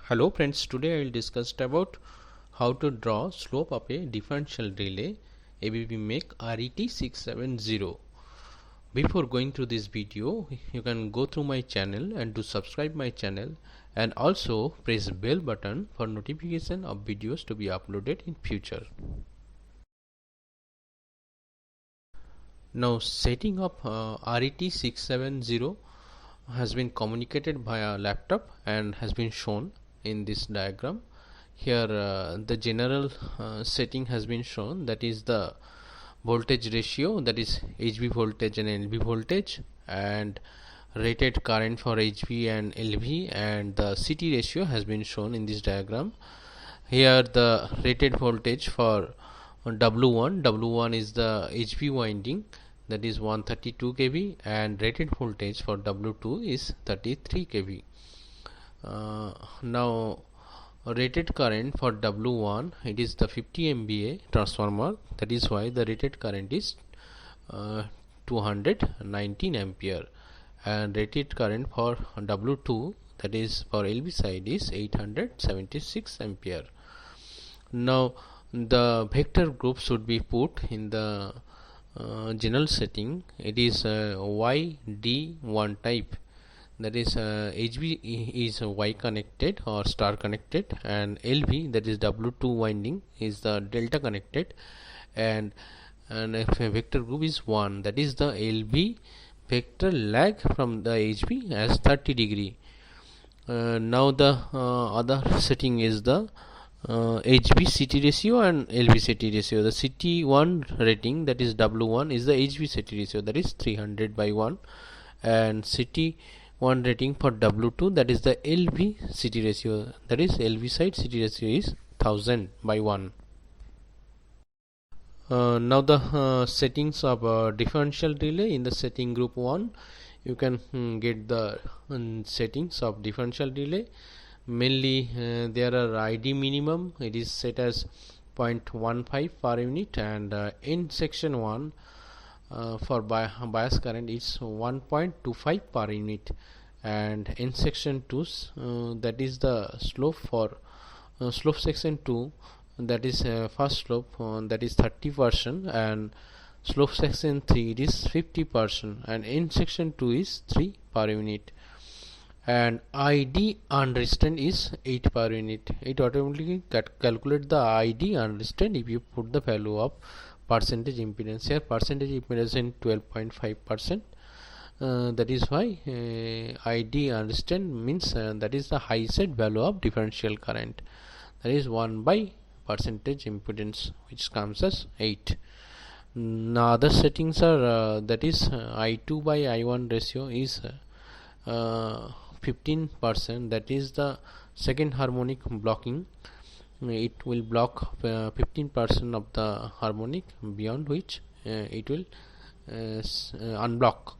Hello friends, today I will discuss about how to draw slope of a differential relay ABB make RET670. Before going through this video, you can go through my channel and do subscribe my channel and also press bell button for notification of videos to be uploaded in future. Now setting up RET670 has been communicated via laptop and has been shown in this diagram. Here the general setting has been shown, that is the voltage ratio, that is HV voltage and LV voltage, and rated current for HV and LV, and the CT ratio has been shown in this diagram. Here the rated voltage for W1 is the HV winding, that is 132 kV, and rated voltage for W2 is 33 kV. Now rated current for W1, it is the 50 MVA transformer, that is why the rated current is 219 ampere, and rated current for W2, that is for LV side, is 876 ampere. Now the vector group should be put in the general setting. It is YD1 type, that is HV is Y connected or star connected, and LV, that is W2 winding, is the delta connected, and if a vector group is 1, that is the LV vector lag from the HV as 30 degree. Now the other setting is the HV CT ratio and LV CT ratio. The CT1 rating, that is W1, is the HV CT ratio, that is 300/1, and CT1 rating for W2, that is the LV CT ratio, that is LV side CT ratio is 1000/1. Now the settings of differential relay. In the setting group 1, you can get the settings of differential relay. Mainly there are ID minimum, it is set as 0.15 per unit, and in section 1 for bias current is 1.25 per unit, and in section 2 that is the slope for slope section 2, that is first slope, that is 30%, and slope section 3 it is 50%, and in section 2 is 3 per unit, and ID unrestrained is 8 per unit. It automatically calculate the ID unrestrained if you put the value of percentage impedance. Here percentage impedance in 12.5%, that is why ID unrestrained means that is the high side value of differential current, that is 1 by percentage impedance, which comes as 8. Now other settings are that is I2 by I1 ratio is 15%, that is the second harmonic blocking. It will block 15% of the harmonic, beyond which it will unblock,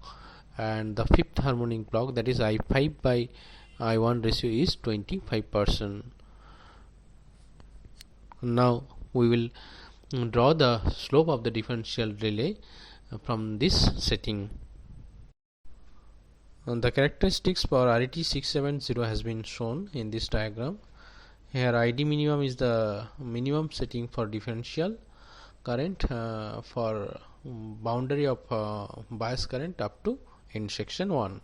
and the fifth harmonic block, that is I5 by I1 ratio is 25%. Now we will draw the slope of the differential relay from this setting. The characteristics for RET670 has been shown in this diagram. Here ID minimum is the minimum setting for differential current for boundary of bias current up to end section 1.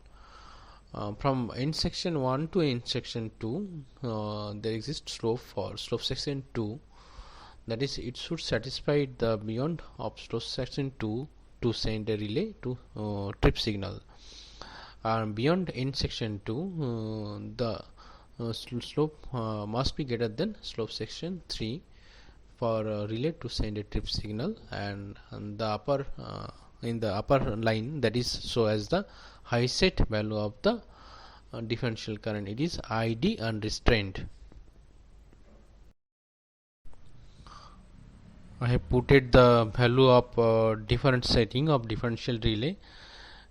From end section 1 to end section 2 there exists slope for slope section 2, that is it should satisfy the beyond of slope section 2 to send a relay to trip signal. Beyond end section 2 the slope must be greater than slope section 3 for relay to send a trip signal, and the upper in the upper line, that is so as the high set value of the differential current, it is ID unrestrained. I have put the value of different setting of differential relay,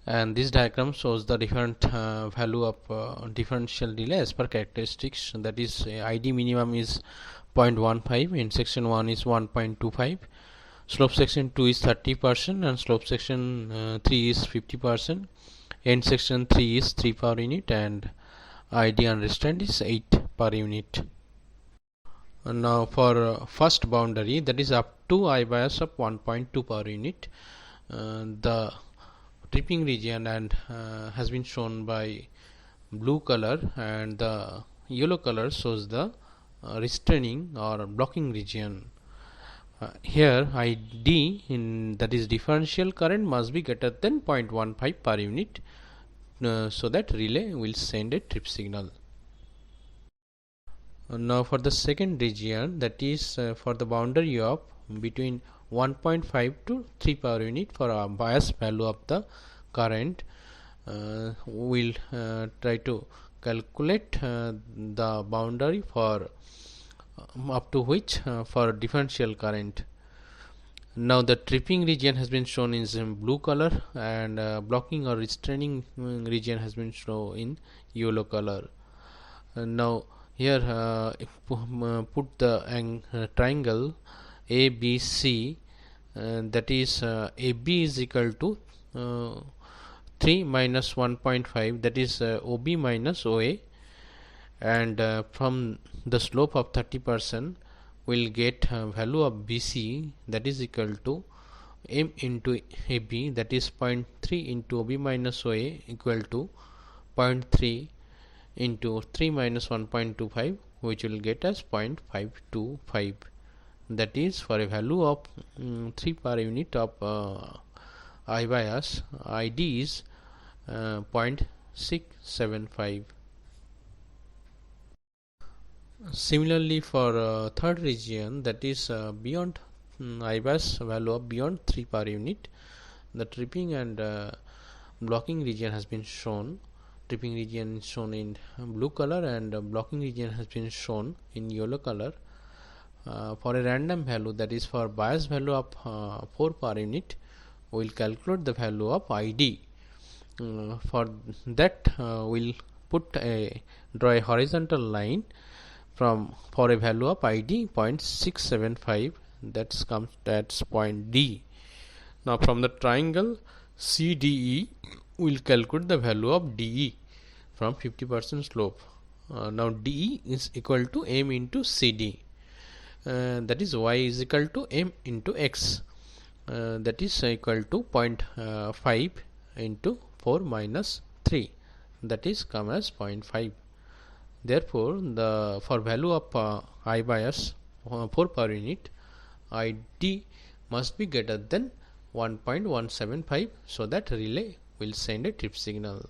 and this diagram shows the different value of differential relay as per characteristics, that is ID minimum is 0.15, in section 1 is 1.25, slope section 2 is 30%, and slope section 3 is 50%, end section 3 is 3 per unit, and ID unrestrained is 8. per unit. And now for first boundary, that is up to I bias of 1.2 per unit, the tripping region and has been shown by blue color, and the yellow color shows the restraining or blocking region. Here ID, that is differential current, must be greater than 0.15 per unit, so that relay will send a trip signal. Now for the second region, that is for the boundary of between 1.5 to 3 per unit for a bias value of the current, we will try to calculate the boundary for up to which for differential current. Now the tripping region has been shown in blue color, and blocking or restraining region has been shown in yellow color. Now here put the triangle ABC, that is AB is equal to 3 minus 1.5, that is OB minus OA, and from the slope of 30% we'll get value of BC, that is equal to M into AB, that is 0.3 into OB minus OA equal to 0.3 into 3 minus 1.25, which will get as 0.525. that is for a value of 3 per unit of I bias. ID is 0.675. Similarly for third region, that is beyond I bias value of beyond 3 per unit, the tripping and blocking region has been shown. Tripping region is shown in blue color, and blocking region has been shown in yellow color. For a random value, that is for bias value of 4 per unit, we will calculate the value of ID. For that we'll draw a horizontal line for a value of ID 0.675, that's point D. Now from the triangle CDE, we'll calculate the value of DE from 50% slope. Now DE is equal to M into CD, that is Y is equal to M into X, that is equal to 0.5 into 4 minus 3, that is come as 0.5. Therefore for value of I bias 4 per unit, ID must be greater than 1.175, so that relay will send a trip signal.